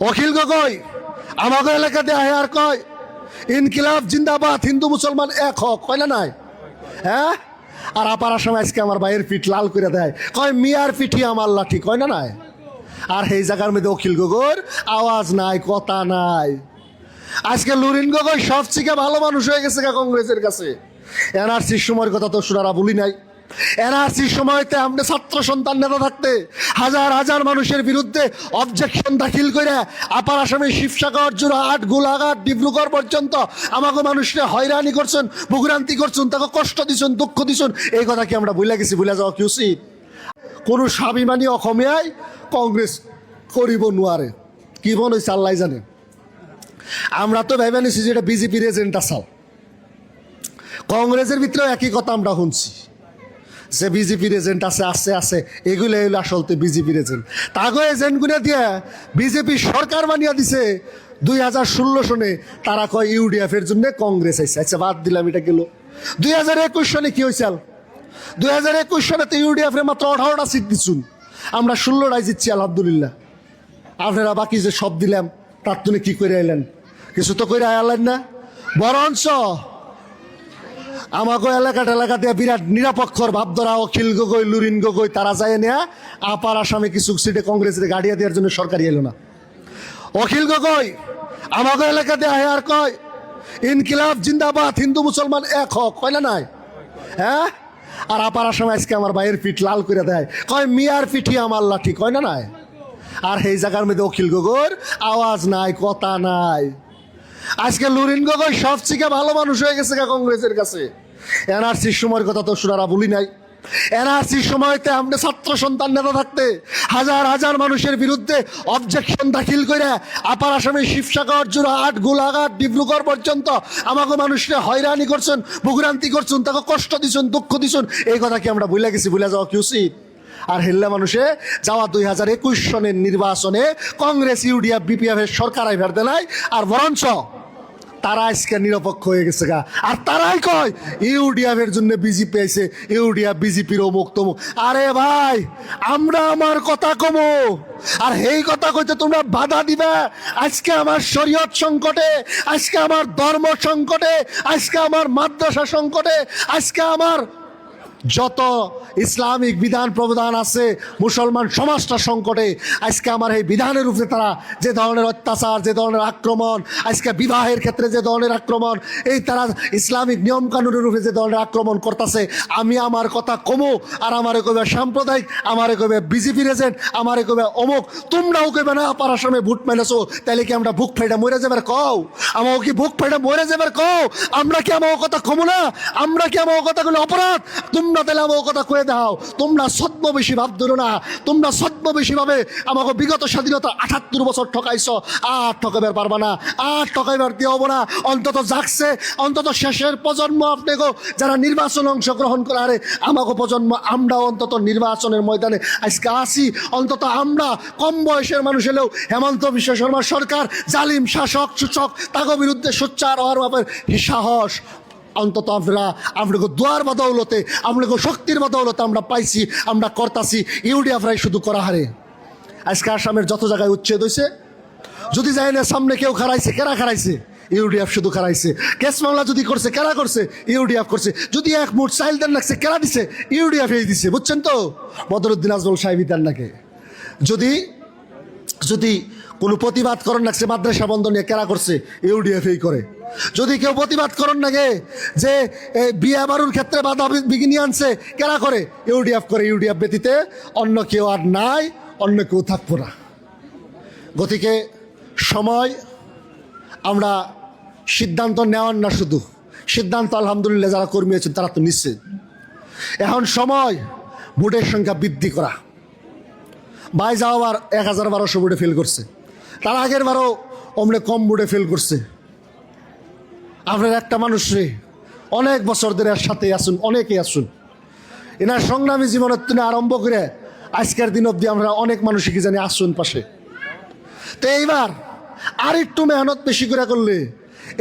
অখিল গগৈ আমাদের এলাকাতে আহে আর কয় ইনকিলাব জিন্দাবাদ, হিন্দু মুসলমান এক হক, কয় না নাই? হ্যাঁ, আর আপার আসামে আজকে আমার ভাইয়ের পিঠ লাল করে দেয়, কয় মিয়ার পিঠি আমার লাঠি, কয় না নাই? আর সেই জায়গার মধ্যে অখিল গগৈর আওয়াজ নাই, কথা নাই। আজকে লুরিন গগৈ সব থেকে ভালো মানুষ হয়ে গেছে কংগ্রেসের কাছে। এনআরসির সময়ের কথা তো সোনারা বলি নাই। এনআরসির সময়তে আমরা ছাত্র সন্তান নেতা থাকতে হাজার হাজার মানুষের বিরুদ্ধে অবজেকশন দাখিল করে আপার আসামে শিবসাগর, যোরহাট, গোলাঘাট, ডিব্রুগড় পর্যন্ত আমাকে মানুষকে হয়রানি করছেন, ভোগান্তি করছেন, তাকে কষ্ট দিচ্ছেন, দুঃখ দিচ্ছেন। এই কথা কি আমরা ভুলে গেছি? ভুলে যাওয়া কি উচিত? কোনো স্বাভিমানী অসমীয়ায় কংগ্রেস করিব নোয়ারে, কি মনে হয়েছে আল্লাহ জানে। আমরা তো ভেবে নিছি যে এটা বিজেপির এজেন্ট আসাল। কংগ্রেসের ভিতরেও একই কথা আমরা শুনছি যে বিজেপির এজেন্ট আছে, আছে আছে, এগুলো হইলো আসলতে বিজেপির এজেন্ট। তাগো এজেন্টগুলো দিয়ে বিজেপি সরকার বানিয়ে দিছে 2016 সনে। তারা কয় ইউডিএফ এর জন্য কংগ্রেস আইছে। আচ্ছা বাদ দিলাম, এটা গেল। 2021 সনে কি হয়েছে? 2021 সনে তো ইউডিএফ এর মাত্র 18টা সিট দিচ্ছুন, আমরা 16টাই জিতছি আলহামদুলিল্লাহ। আপনারা বাকি যে সব দিলাম তার তুমি কি করে আইলেন? কিছু তো করে আইলেন না। বরঞ্চ আমাকে এলাকাতে বিরাট নিরাপক্ষর ভাবধরা অখিল গগৈ, লুরিন গগৈ তারা যায় নেয়া আপার আসামে কিছু সিটে কংগ্রেসের গাড়িয়া দেওয়ার জন্য সরকারি এলো না। অখিল গগৈ আমাকে এলাকাতে আহে আর কয় ইনকিলাব জিন্দাবাদ, হিন্দু মুসলমান এক হক, কয় না নাই? হ্যাঁ, আর আপার আসামে আজকে আমার ভাইয়ের পিঠ লাল করে দেয়, কয় মিয়ার পিঠি আমার লাঠি, কয় না নাই? আর সেই জায়গার মধ্যে অখিল গগৈর আওয়াজ নাই, কথা নাই। আজকে লুরিন গগৈ সব থেকে ভালো মানুষ হয়ে গেছে কংগ্রেসের কাছে। এনআরসির সময়ের কথা তো সোনারা বলি নাই। এনআরসির সময়তে আমরা ছাত্র সন্তান নেতা থাকতে হাজার হাজার মানুষের বিরুদ্ধে অবজেকশন দাখিল করে আপার আসামে শিবসাগর, যোরহাট, গোলাঘাট, ডিব্রুগড় পর্যন্ত আমাকে মানুষকে হয়রানি করছেন, ভোগান্তি করছেন, তাকে কষ্ট দিচ্ছেন, দুঃখ দিচ্ছেন। এই কথা কি আমরা ভুলে গেছি? ভুলে যাওয়া কি উচিত? আর হেল্লা মানুষে যাওয়া 2021 সনের নির্বাচনে কংগ্রেস, ইউডিএফ, বিপিএফ এর সরকার আইভার দেয়, আর বরঞ্চ তারা আজকে নিরপেক্ষ হয়ে গেছে গা। আর তারাই কয় ইউডিএফ এর জন্য বিজেপি আইছে, ইউডিএফ বিজেপির অমুক তমুক। আরে ভাই, আমরা আমার কথা কমো, আর এই কথা কইতে তোমরা বাধা দিবা। আজকে আমার শরীয়ত সংকটে, আজকে আমার ধর্ম সংকটে, আজকে আমার মাদ্রাসা সংকটে, আজকে আমার যত ইসলামিক বিধান প্রবিধান আছে, মুসলমান সমাজটা সংকটে। আজকে আমার এই বিধানের উপরে তারা যে ধরনের অত্যাচার, যে ধরনের আক্রমণ, আজকে বিবাহের ক্ষেত্রে যে ধরনের আক্রমণ, এই তারা ইসলামিক নিয়ম কানুনের উপরে যে ধরনের আক্রমণ করতেছে, আমি আমার কথা কমো, আর আমারে কবে সাম্প্রদায়িক, আমারে কবে বিজেপির এজেন্ট, আমারে কবে অমুক, তোমরাও কবে না আপার আসামে ভোট মেলেছো, তাইলে কি আমরা বুক ফাইটা মরে যাবার কও? আমাকে কি বুক ফাইটা মরে যাবার কও? আমরা কি আমার কথা কমো না? আমরা কি আমার কথাগুলো অপরাধ? তোমরা তাহলে আমার কথা কয়ে দাও। তোমরা ছদ্মবেশী ভাব ধরো না, তোমরা ছদ্মবেশী ভাবে আমাকে বিগত স্বাধীনতা 78 বছর ঠকাইছ, আর ঠকাইবার পারবা না, আর ঠকাইবার দিয়ে হবো না। অন্তত জাগছে, অন্তত শেষের প্রজন্ম আপনাকে যারা নির্বাচনে অংশগ্রহণ করে, আরে আমাকে প্রজন্ম আমরাও অন্তত নির্বাচনের ময়দানে আজকে আসি। অন্তত আমরা কম বয়সের মানুষ হলেও হেমন্ত বিশ্ব শর্মা সরকার জালিম শাসক সূচক তাকে বিরুদ্ধে সোচ্চার হওয়ার ব্যাপারে সাহস অন্তত আপনাকে দোয়ার বদৌলতে, আপনাকে শক্তির বদৌলতে আমরা পাইছি, আমরা করতাছি। ইউডিএফরাই শুধু করা হারে। আজকে আসামের যত জায়গায় উচ্ছেদ হয়েছে, যদি যায় না সামনে কেউ খারাইছে, কেরা খারাইছে? ইউডিএফ শুধু খারাইছে। কেস মামলা যদি করছে, কেরা করছে? ইউডিএফ করছে। যদি এক মুঠ চাইল দেন লাগছে, কেরা দিছে? ইউডিএফ এই দিছে। বুঝছেন তো? বদরুদ্দিন আজমল সাহেব দেন নাকি? যদি কোনো প্রতিবাদ করেন লাগছে মাদ্রাসা বন্ধ নিয়ে, কেরা করছে? ইউডিএফ এই করে। যদি কেউ প্রতিবাদ করেন নাকি যে বিয়ে বাড়ুর ক্ষেত্রে বাধা বিঘিনি আনছে, কেরা করে? ইউডিএফ করে। ইউডিএফ ব্যতীতে অন্য কেউ আর নাই, অন্য কেউ থাকবো না। গতিকে সময় আমরা সিদ্ধান্ত নেওয়ার না, শুধু সিদ্ধান্ত আলহামদুলিল্লাহ যারা কর্মী আছেন তারা তো নিশ্চিত। এখন সময় ভোটের সংখ্যা বৃদ্ধি করা। ভাই যাওয়ার 1012 ভোটে ফেল করছে, তার আগের বারও অমনে কম ভোটে ফেল করছে। আপনার একটা মানুষ রে অনেক বছর ধরে এর সাথে আসুন, অনেকেই আসুন, এনার সংগ্রামী জীবনের তিনি আরম্ভ করে আজকের দিন অবধি আমরা অনেক মানুষই কি জানি আসুন পাশে। তো এইবার আর একটু মেহনত বেশি করে করলে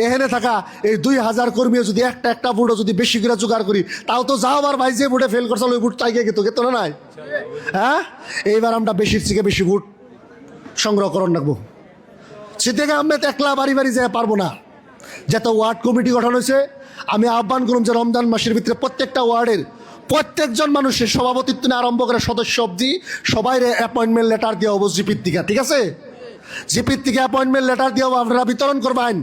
এখানে থাকা এই 2000 কর্মী যদি একটা ভোটও যদি বেশি করে জোগাড় করি, তাও তো যাও আবার ভাই যে ভোটে ফেল করছে ওই ভোট চাইকে গেত না নাই? হ্যাঁ, এইবার আমরা বেশির থেকে বেশি ভোট সংগ্রহ করার রাখবো। সিদ্দিক আহমেদ একলা বাড়ি বাড়ি যেতে পারবো না, যত ওয়ার্ড কমিটি গঠন হয়েছে আমি আহ্বান করুন যে রমজান মাসের ভিতরে প্রত্যেকটা ওয়ার্ডের প্রত্যেকজন মানুষের সভাপতিত্ব নিয়ে আরম্ভ করে সদস্য অবধি সবাই অ্যাপয়েন্টমেন্ট লেটার দিয়ে হবো জিপির থেকে, ঠিক আছে? জিপির থেকে অ্যাপয়েন্টমেন্ট লেটার দিয়ে আপনারা বিতরণ করবেন।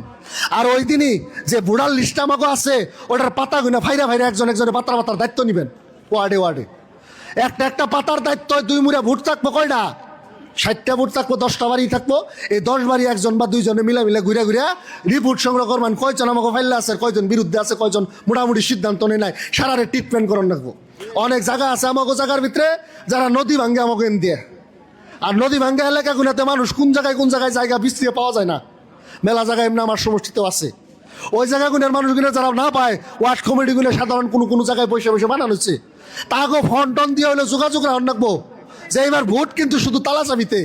আর ওই দিনই যে বুড়ার লিস্ট আমাকে আছে ওটার পাতা গুনা ফাইরা ফাইরা একজন একজনের পাতার পাতার দায়িত্ব নেবেন। ওয়ার্ডে ওয়ার্ডে একটা একটা পাতার দায়িত্ব, 2 মুড়া ভোট থাকবো কয়টা, 60টা ভোট থাকবো, 10টা বাড়ি থাকবো, এই 10 বাড়ি একজন বা 2জনে মিলা ঘুরে ঘুরে রিপোর্ট সংগ্রহ করবেন, কয়জন আমাকে ফাইলে আছে, কয়জন বিরুদ্ধে আছে, কয়জন মোটামুটি সিদ্ধান্ত নেই নাই, সারারে ট্রিটমেন্ট করন রাখবো। অনেক জায়গা আছে আমাকে জায়গার ভিতরে যারা নদী ভাঙ্গে আমাকে এন দিয়ে, আর নদী ভাঙ্গা এলাকাগুলোতে মানুষ কোন জায়গায় জায়গা বিস্তৃত পাওয়া যায় না, মেলা জায়গায় এমনি আমার সমষ্টিতেও আছে। ওই জায়গাগুলোর মানুষগুলো যারা না পায় ওয়ার্ড কমিটিগুলো সাধারণ কোনো জায়গায় বসে বসে বানানো হচ্ছে, তাকে ফন্ড টন দিয়ে হলে যোগাযোগ রাখুন রাখবো যে এবার ভোট কিন্তু শুধু তালা চাবিতে।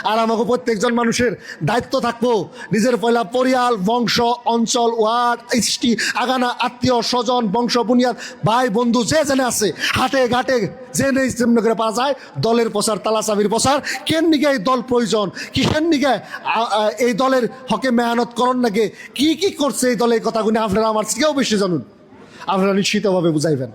আর আমাকে প্রত্যেকজন মানুষের দায়িত্ব থাকবো নিজের পয়লা পরিয়াল, বংশ, অঞ্চল, ওয়ার্ড, ইষ্টি, আগানা, আত্মীয় স্বজন, বংশ বুনিয়াদ, ভাই বন্ধু যে জেনে আছে, হাটে ঘাটে যে নেই যেমন করে পাওয়া যায়, দলের প্রচার, তালা চাবির প্রচার, কেন নিকে এই দল প্রয়োজন, কিসের নিকে এই দলের হকে মেহনত করন নাকি, কি কি করছে এই দলের কথাগুলি আপনারা আমার থেকেও বেশি জানুন, আপনারা নিশ্চিতভাবে বুঝাইবেন।